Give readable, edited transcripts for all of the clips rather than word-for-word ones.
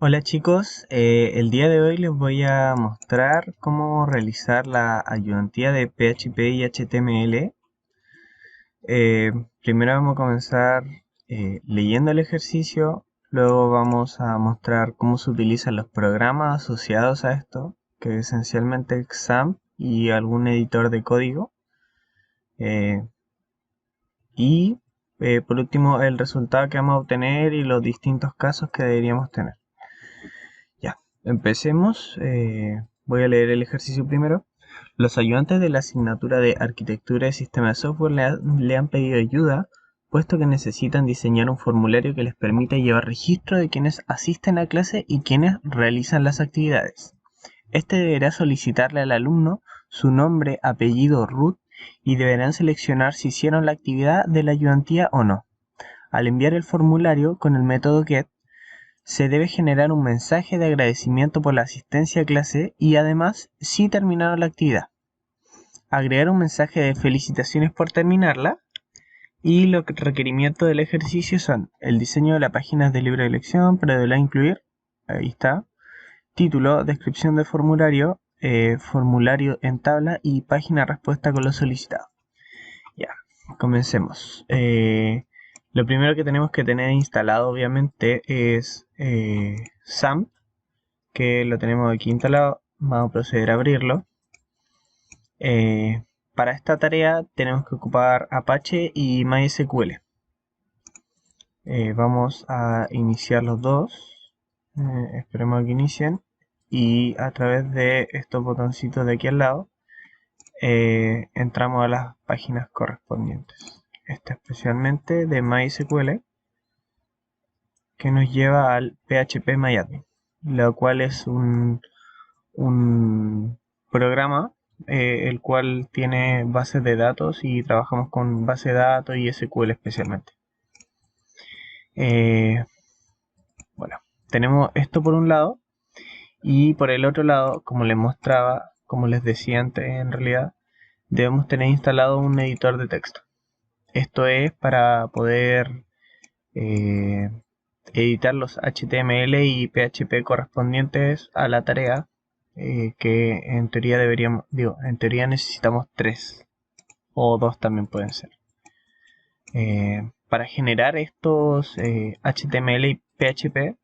Hola chicos, el día de hoy les voy a mostrar cómo realizar la ayudantía de PHP y HTML. Eh, Primero vamos a comenzar leyendo el ejercicio, luego vamos a mostrar cómo se utilizan los programas asociados a esto, que es esencialmente XAMPP y algún editor de código. Eh, y por último el resultado que vamos a obtener y los distintos casos que deberíamos tener. Ya, empecemos. Voy a leer el ejercicio primero. Los ayudantes de la asignatura de Arquitectura de Sistema de Software le han pedido ayuda, puesto que necesitan diseñar un formulario que les permita llevar registro de quienes asisten a clase y quienes realizan las actividades. Este deberá solicitarle al alumno su nombre, apellido, root y deberán seleccionar si hicieron la actividad de la ayudantía o no. Al enviar el formulario con el método get, se debe generar un mensaje de agradecimiento por la asistencia a clase y además si terminaron la actividad. Agregar un mensaje de felicitaciones por terminarla y los requerimientos del ejercicio son el diseño de la página de libre elección, pero deberá incluir, ahí está, título, descripción del formulario, formulario en tabla y página respuesta con lo solicitado. Ya, comencemos. Lo primero que tenemos que tener instalado obviamente es XAMPP, que lo tenemos aquí instalado. Vamos a proceder a abrirlo. Para esta tarea tenemos que ocupar Apache y MySQL. Vamos a iniciar los dos. Esperemos a que inicien. Y a través de estos botoncitos de aquí al lado, entramos a las páginas correspondientes. Esta especialmente de MySQL, que nos lleva al PHP lo cual es un programa el cual tiene bases de datos y trabajamos con base de datos y SQL especialmente. Bueno, tenemos esto por un lado y por el otro lado, como les mostraba, como les decía antes, en realidad debemos tener instalado un editor de texto. Esto es para poder editar los HTML y PHP correspondientes a la tarea, que en teoría en teoría necesitamos 3 o 2 también pueden ser. Para generar estos HTML y PHP,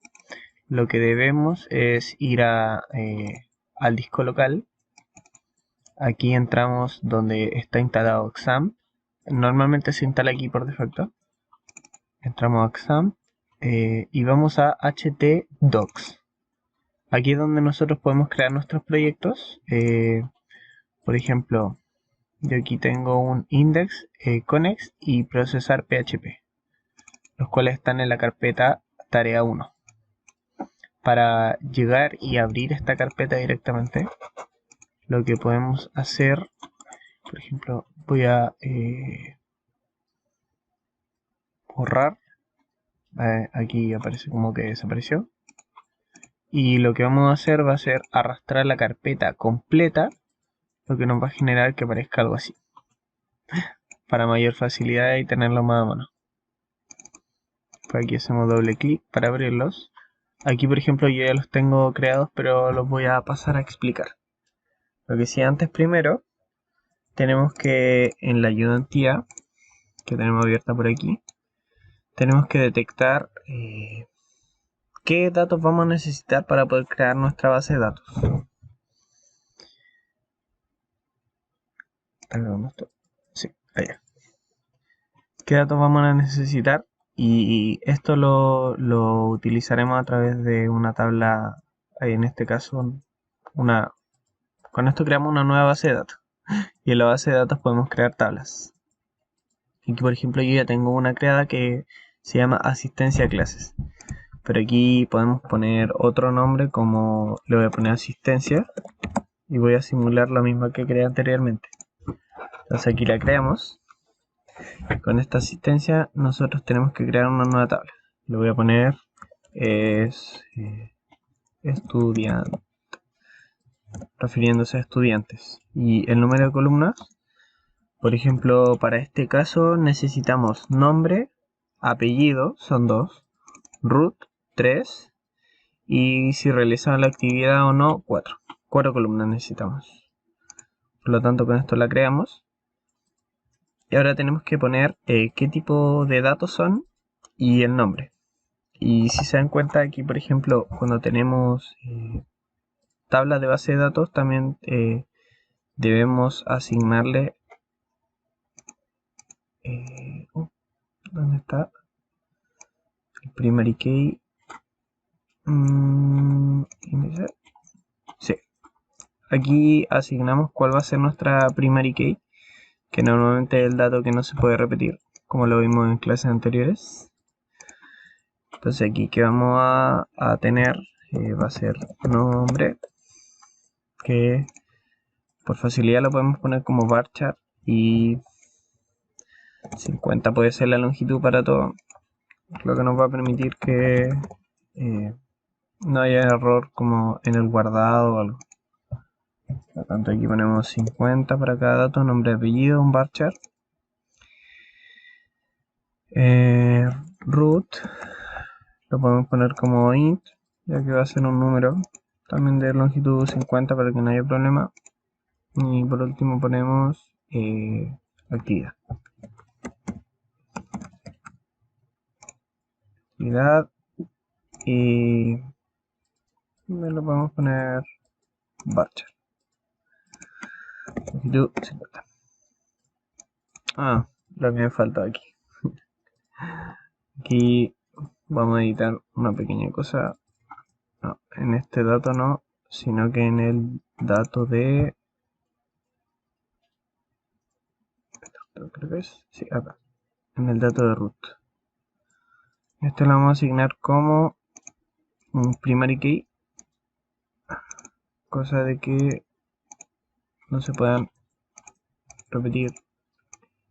lo que debemos es ir al disco local. Aquí entramos donde está instalado XAMPP. Normalmente se instala aquí por defecto. Entramos a XAMPP y vamos a htdocs. Aquí es donde nosotros podemos crear nuestros proyectos. Por ejemplo, yo aquí tengo un index, connex y procesar PHP, los cuales están en la carpeta tarea 1. Para llegar y abrir esta carpeta directamente, lo que podemos hacer, por ejemplo, voy a borrar. Aquí aparece como que desapareció. Y lo que vamos a hacer va a ser arrastrar la carpeta completa, lo que nos va a generar que aparezca algo así, para mayor facilidad y tenerlo más a mano. Pues aquí hacemos doble clic para abrirlos. Aquí por ejemplo yo ya los tengo creados, pero los voy a pasar a explicar. Lo que sí, antes primero tenemos que en la ayudantía que tenemos abierta por aquí, tenemos que detectar qué datos vamos a necesitar para poder crear nuestra base de datos. Sí, allá. ¿Qué datos vamos a necesitar? Y esto lo utilizaremos a través de una tabla, en este caso, con esto creamos una nueva base de datos. Y en la base de datos podemos crear tablas. Aquí, por ejemplo, yo ya tengo una creada que se llama asistencia a clases. Pero aquí podemos poner otro nombre, como le voy a poner asistencia. Y voy a simular lo mismo que creé anteriormente. Entonces aquí la creamos. Con esta asistencia nosotros tenemos que crear una nueva tabla. Le voy a poner estudiante, refiriéndose a estudiantes. Y el número de columnas, por ejemplo, para este caso necesitamos nombre, apellido, son 2, root, 3, y si realizan la actividad o no, 4. 4 columnas necesitamos. Por lo tanto, con esto la creamos. Y ahora tenemos que poner qué tipo de datos son y el nombre. Y si se dan cuenta aquí, por ejemplo, cuando tenemos tablas de base de datos, también debemos asignarle... ¿dónde está? El primary key. Sí. Aquí asignamos cuál va a ser nuestra primary key, que normalmente es el dato que no se puede repetir, como lo vimos en clases anteriores. Entonces aquí que vamos a tener va a ser nombre, que por facilidad lo podemos poner como varchar, y 50 puede ser la longitud para todo, lo que nos va a permitir que no haya error como en el guardado o algo. Por lo tanto aquí ponemos 50 para cada dato, nombre, apellido, un varchar. Root lo podemos poner como int, ya que va a ser un número también de longitud 50 para que no haya problema. Y por último ponemos actividad. Y lo podemos poner varchar. Longitud 50. Lo que me falta aquí. Aquí vamos a editar una pequeña cosa. No, en este dato no, sino que en el dato de... creo que es... sí, acá. En el dato de root. Este lo vamos a asignar como un primary key. Cosa de que no se puedan repetir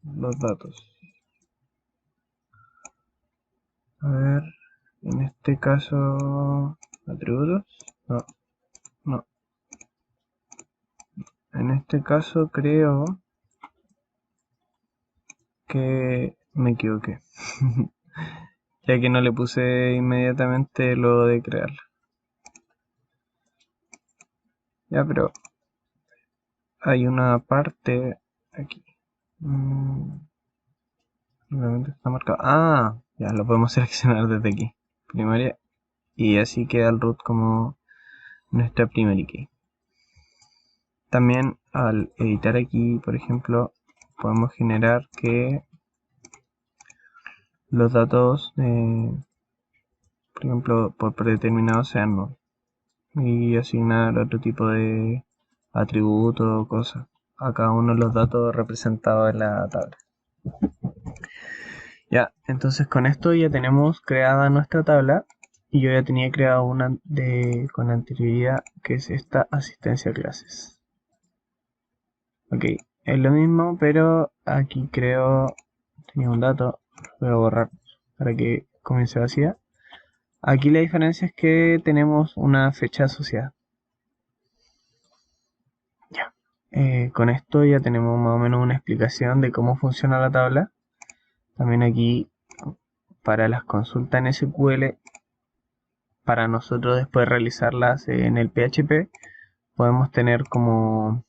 los datos. A ver, en este caso... atributos. No. En este caso creo que me equivoqué. Ya que no le puse inmediatamente lo de crearla. Ya, pero hay una parte aquí. Realmente está marcado. Ya lo podemos seleccionar desde aquí. Primaria. Y así queda el root como nuestra primary key. También al editar aquí, por ejemplo, podemos generar que los datos, por ejemplo, por predeterminado sean null. Y asignar otro tipo de atributo o cosas a cada uno de los datos representados en la tabla. Ya, entonces con esto ya tenemos creada nuestra tabla, y yo ya tenía creado una con anterioridad, que es esta asistencia a clases. Ok, es lo mismo, pero aquí tenía un dato, lo voy a borrar para que comience vacía. Aquí la diferencia es que tenemos una fecha asociada. Ya. Con esto ya tenemos más o menos una explicación de cómo funciona la tabla. También aquí, para las consultas en SQL, para nosotros después realizarlas en el PHP, podemos tener como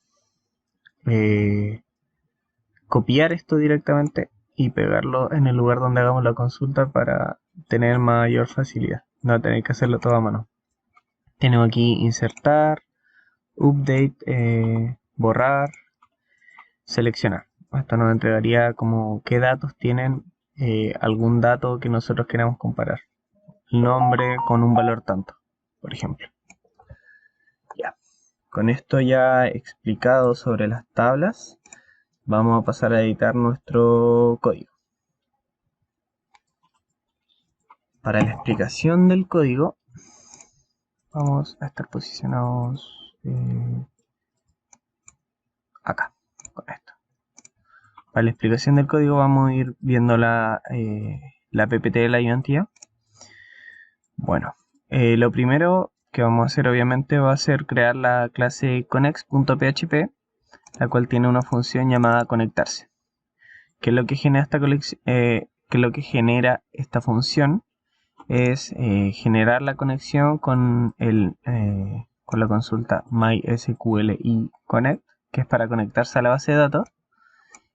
copiar esto directamente y pegarlo en el lugar donde hagamos la consulta para tener mayor facilidad, no tener que hacerlo todo a mano. Tenemos aquí insertar, update, borrar, seleccionar. Esto nos entregaría como qué datos tienen algún dato que nosotros queramos comparar. El nombre con un valor tanto, por ejemplo. Ya. Con esto ya explicado sobre las tablas, vamos a pasar a editar nuestro código. Para la explicación del código, vamos a estar posicionados acá, con esto. Para la explicación del código vamos a ir viendo la PPT de la ayudantía. Bueno, lo primero que vamos a hacer obviamente va a ser crear la clase connects.php, la cual tiene una función llamada conectarse. ¿Qué es lo que genera esta función? es generar la conexión con la consulta MySQLi Connect, que es para conectarse a la base de datos,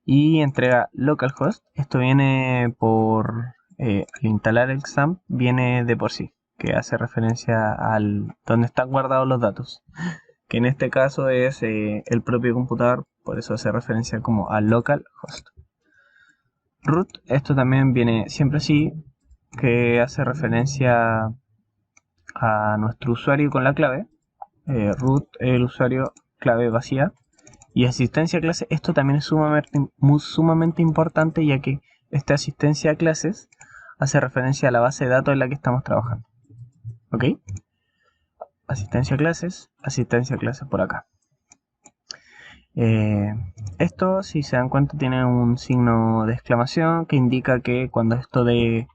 y entrega localhost. Esto viene por al instalar el XAMPP, viene de por sí, que hace referencia al donde están guardados los datos, que en este caso es el propio computador, por eso hace referencia como a localhost. Root, esto también viene siempre así, que hace referencia a nuestro usuario con la clave. Root, el usuario, clave vacía. Y asistencia a clases, esto también es sumamente importante, ya que esta asistencia a clases hace referencia a la base de datos en la que estamos trabajando. ¿Ok? Asistencia a clases por acá. Esto, si se dan cuenta, tiene un signo de exclamación que indica que cuando esto de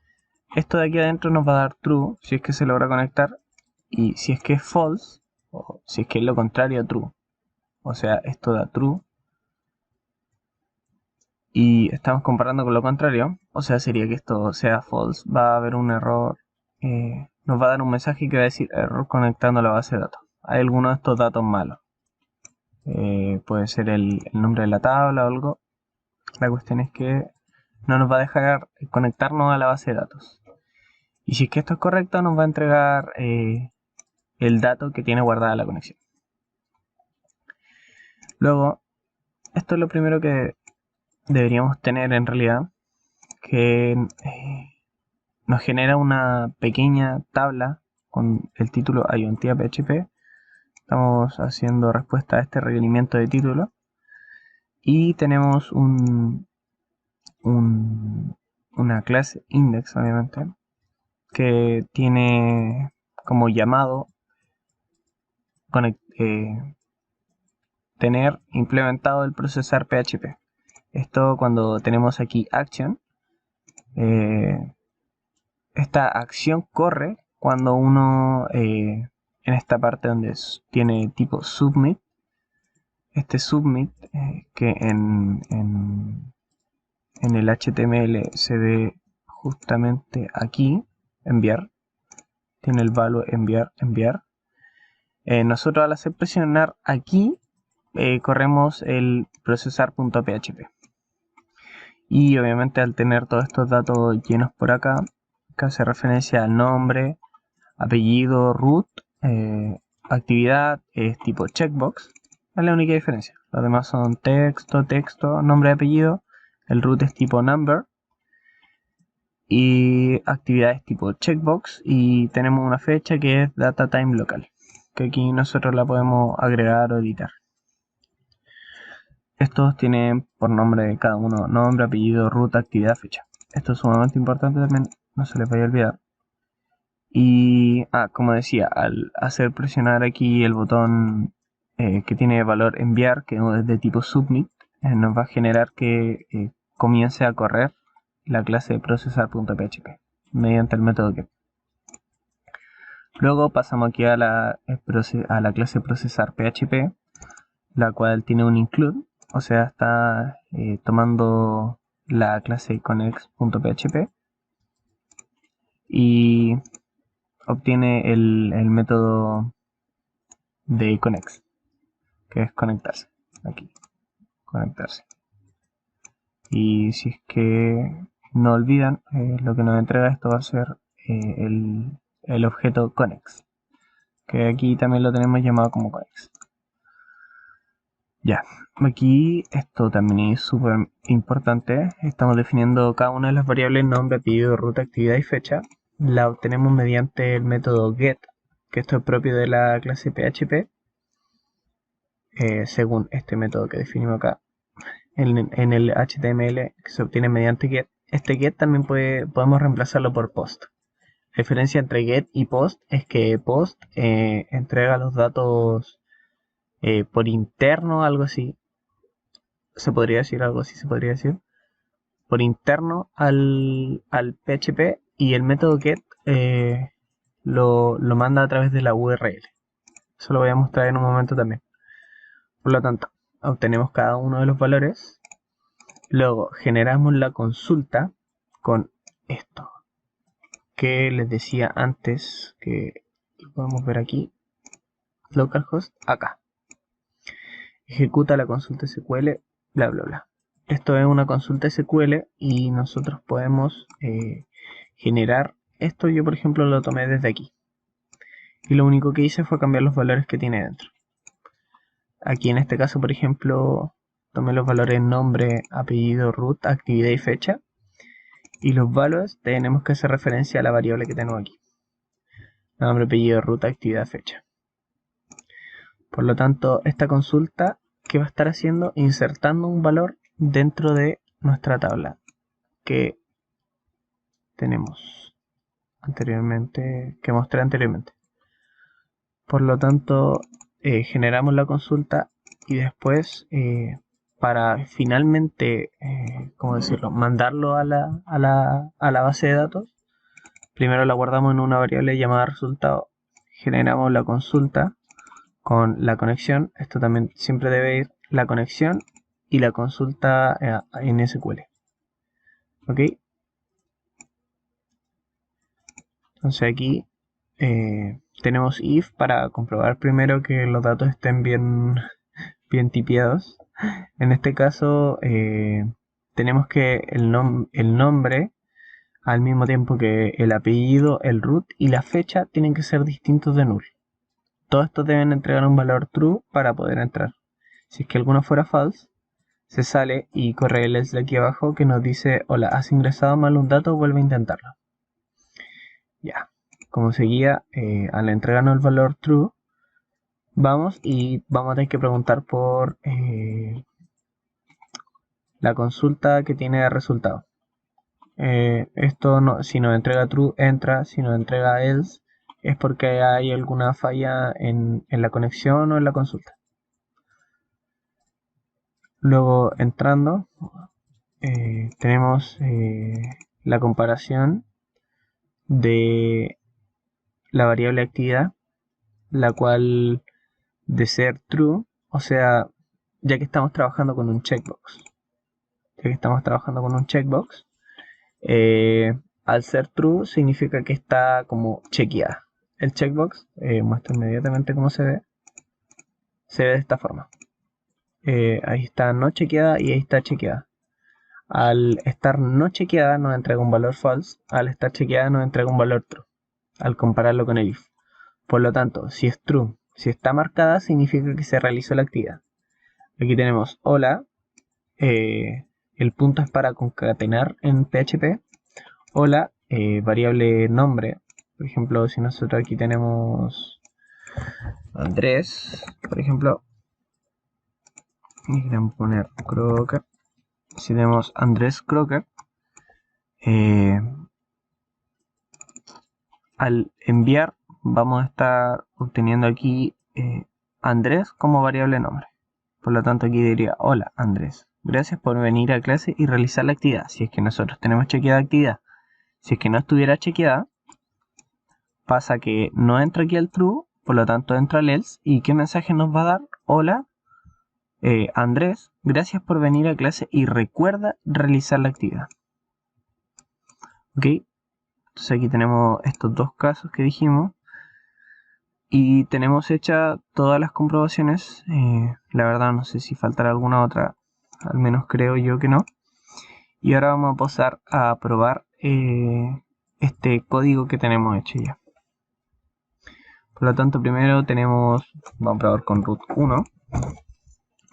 aquí adentro nos va a dar true si es que se logra conectar, y si es que es false, o si es que es lo contrario a true, o sea, esto da true y estamos comparando con lo contrario, o sea, sería que esto sea false, va a haber un error, nos va a dar un mensaje que va a decir error conectando a la base de datos. Hay algunos de estos datos malos, puede ser el nombre de la tabla o algo. La cuestión es que no nos va a dejar conectarnos a la base de datos. Y si es que esto es correcto, nos va a entregar el dato que tiene guardada la conexión. Luego, esto es lo primero que deberíamos tener en realidad, que nos genera una pequeña tabla con el título ayuntía PHP. Estamos haciendo respuesta a este requerimiento de título. Y tenemos una clase index, obviamente, que tiene como llamado tener implementado el procesar PHP. Esto cuando tenemos aquí action, esta acción corre cuando uno en esta parte donde tiene tipo submit, este submit que en el HTML se ve justamente aquí, enviar, tiene el value enviar. Nosotros al hacer presionar aquí corremos el procesar.php. Y obviamente al tener todos estos datos llenos por acá, que hace referencia al nombre, apellido, root, actividad es tipo checkbox, es la única diferencia. Los demás son texto, nombre y apellido. El root es tipo number. Y actividad es tipo checkbox. Y tenemos una fecha que es data time local, que aquí nosotros la podemos agregar o editar. Estos tienen por nombre de cada uno nombre, apellido, root, actividad, fecha. Esto es sumamente importante también, no se les vaya a olvidar. Y, como decía, al hacer presionar aquí el botón que tiene valor enviar, que es de tipo submit, nos va a generar que comience a correr la clase de procesar.php mediante el método get. Luego pasamos aquí a la clase procesar.php, la cual tiene un include, o sea, está tomando la clase connect.php y obtiene el método de connect, que es conectarse. Aquí, conectarse. Y si es que no olvidan, lo que nos entrega esto va a ser el objeto connect, que aquí también lo tenemos llamado como connect. Ya, aquí esto también es súper importante. Estamos definiendo cada una de las variables nombre, apellido, ruta, actividad y fecha. La obtenemos mediante el método get, que esto es propio de la clase PHP, según este método que definimos acá. En el HTML que se obtiene mediante get. Este get también podemos reemplazarlo por post. La diferencia entre get y post es que post entrega los datos por interno, algo así. Se podría decir algo así, por interno al PHP, y el método get lo manda a través de la URL. Eso lo voy a mostrar en un momento también. Por lo tanto, obtenemos cada uno de los valores. Luego generamos la consulta con esto. que les decía antes, que lo podemos ver aquí, localhost, acá. Ejecuta la consulta SQL, bla bla bla. Esto es una consulta SQL y nosotros podemos generar esto. Yo por ejemplo lo tomé desde aquí y lo único que hice fue cambiar los valores que tiene dentro. Aquí en este caso por ejemplo tomé los valores nombre, apellido, root, actividad y fecha, y los valores tenemos que hacer referencia a la variable que tenemos aquí: nombre, apellido, root, actividad, fecha. Por lo tanto, esta consulta, ¿qué va a estar haciendo? Insertando un valor dentro de nuestra tabla que tenemos anteriormente, que mostré anteriormente. Por lo tanto, generamos la consulta y después, para finalmente, ¿cómo decirlo?, mandarlo a la base de datos, primero la guardamos en una variable llamada resultado, generamos la consulta con la conexión. Esto también siempre debe ir la conexión y la consulta en SQL. ¿Ok? Entonces aquí tenemos if para comprobar primero que los datos estén bien tipeados. En este caso tenemos que el nombre, al mismo tiempo que el apellido, el root y la fecha, tienen que ser distintos de null. Todos estos deben entregar un valor true para poder entrar. Si es que alguno fuera false, se sale y corre el else de aquí abajo que nos dice: hola, has ingresado mal un dato, vuelve a intentarlo. Ya, como seguía, al entregarnos el valor true, vamos a tener que preguntar por la consulta que tiene de resultado. Esto no, si nos entrega true, entra; si nos entrega else, es porque hay alguna falla en la conexión o en la consulta. Luego, entrando, tenemos la comparación de la variable actividad, la cual, de ser true, o sea, ya que estamos trabajando con un checkbox, al ser true significa que está como chequeada. El checkbox, muestra inmediatamente cómo se ve de esta forma. Ahí está no chequeada y ahí está chequeada. Al estar no chequeada nos entrega un valor false, al estar chequeada nos entrega un valor true, al compararlo con el if. Por lo tanto, si es true, si está marcada, significa que se realizó la actividad. Aquí tenemos hola, el punto es para concatenar en PHP. Hola, variable nombre. Por ejemplo, si nosotros aquí tenemos Andrés, por ejemplo, y queremos poner Crocker. Si tenemos Andrés Crocker, al enviar vamos a estar obteniendo aquí Andrés como variable nombre. Por lo tanto aquí diría: hola Andrés, gracias por venir a clase y realizar la actividad. Si es que nosotros tenemos chequeada actividad. Si es que no estuviera chequeada, pasa que no entra aquí el true, por lo tanto entra el else. ¿Y qué mensaje nos va a dar? Hola Andrés, gracias por venir a clase y recuerda realizar la actividad. Ok, entonces aquí tenemos estos dos casos que dijimos y tenemos hechas todas las comprobaciones. La verdad no sé si faltará alguna otra, al menos creo yo que no. Y ahora vamos a pasar a probar este código que tenemos hecho ya. Por lo tanto, primero vamos a probar con root 1.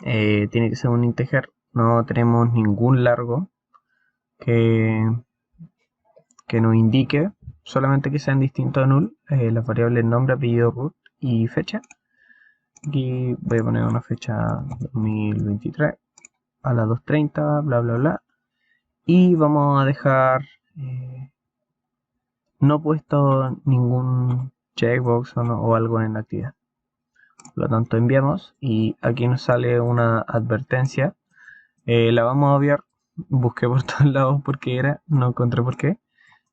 Tiene que ser un integer, no tenemos ningún largo que nos indique, solamente que sean distintos a null, las variables nombre, apellido, root y fecha. Aquí voy a poner una fecha 2023 a las 2:30, bla bla bla, y vamos a dejar no puesto ningún checkbox o algo en la actividad. Por lo tanto enviamos y aquí nos sale una advertencia. La vamos a obviar. Busqué por todos lados por qué era, no encontré por qué,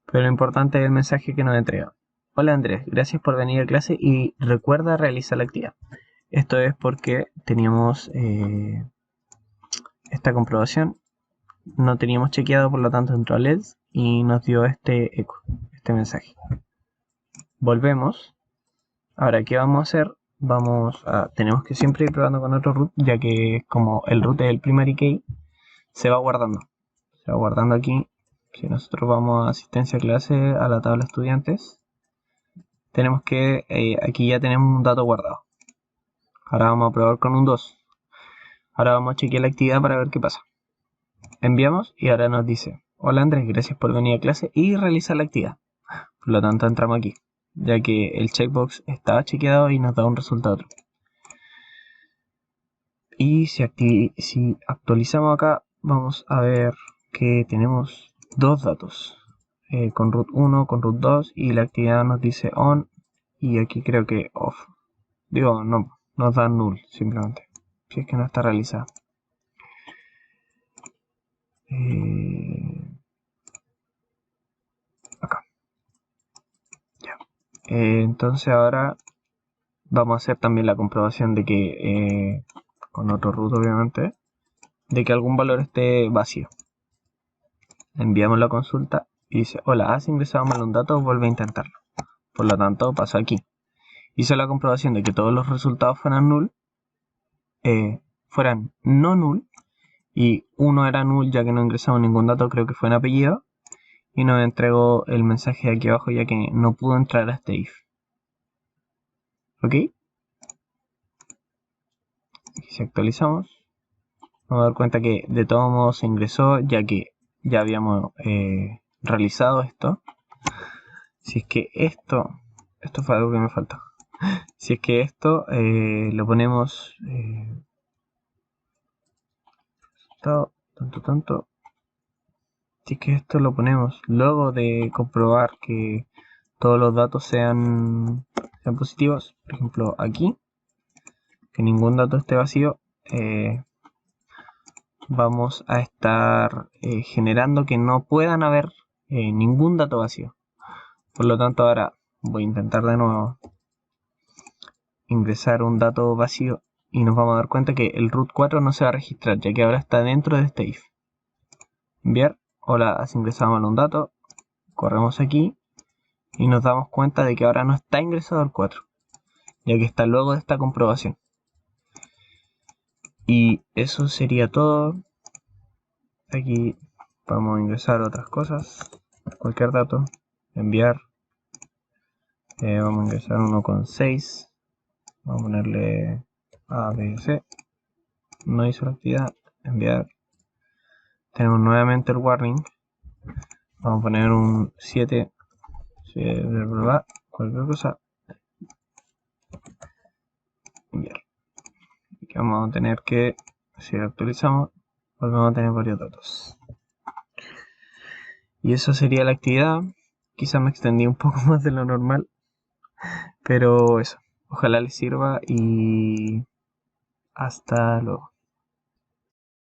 pero lo importante es el mensaje que nos entrega: hola Andrés, gracias por venir a clase y recuerda realizar la actividad. Esto es porque teníamos esta comprobación, no teníamos chequeado, por lo tanto entró al else y nos dio este eco, este mensaje. Volvemos. Ahora, ¿qué vamos a hacer? Tenemos que siempre ir probando con otro root, ya que como el root es el primary key, se va guardando. Se va guardando aquí. Si nosotros vamos a asistencia a clase, a la tabla estudiantes, tenemos que, aquí ya tenemos un dato guardado. Ahora vamos a probar con un 2. Ahora vamos a chequear la actividad para ver qué pasa. Enviamos y ahora nos dice: hola Andrés, gracias por venir a clase y realizar la actividad. Por lo tanto entramos aquí, ya que el checkbox estaba chequeado y nos da un resultado true. Y si actualizamos acá, vamos a ver que tenemos dos datos, con root 1, con root 2, y la actividad nos dice on, y aquí creo que off. Digo, no, nos da null simplemente, si es que no está realizada. Acá. Ya. Entonces ahora vamos a hacer también la comprobación de que, con otro root obviamente, de que algún valor esté vacío. Enviamos la consulta y dice: hola, has ingresado mal un dato, vuelve a intentarlo. Por lo tanto, pasó aquí. Hizo la comprobación de que todos los resultados fueran no null, y uno era null ya que no ingresamos ningún dato, creo que fue en apellido, y nos entregó el mensaje de aquí abajo ya que no pudo entrar a este if. ¿Ok? Y si actualizamos, vamos a dar cuenta que de todos modos se ingresó, ya que ya habíamos realizado esto. Si es que esto fue algo que me faltó. Si es que esto lo ponemos tanto. Si es que esto lo ponemos luego de comprobar que todos los datos sean positivos, por ejemplo aquí, que ningún dato esté vacío, vamos a estar generando que no puedan haber ningún dato vacío. Por lo tanto, ahora voy a intentar de nuevo ingresar un dato vacío y nos vamos a dar cuenta que el root 4 no se va a registrar, ya que ahora está dentro de este if. Enviar: hola, has ingresado mal un dato. Corremos aquí y nos damos cuenta de que ahora no está ingresado el 4, ya que está luego de esta comprobación. Y eso sería todo. Aquí vamos a ingresar otras cosas, cualquier dato, enviar. Vamos a ingresar 1,6. Vamos a ponerle A, B, C. No hizo la actividad. Enviar. Tenemos nuevamente el warning. Vamos a poner un 7. Cualquier cosa. Enviar. Y que vamos a tener que, si actualizamos, volvemos a tener varios datos. Y eso sería la actividad. Quizás me extendí un poco más de lo normal, pero eso. Ojalá les sirva y hasta luego.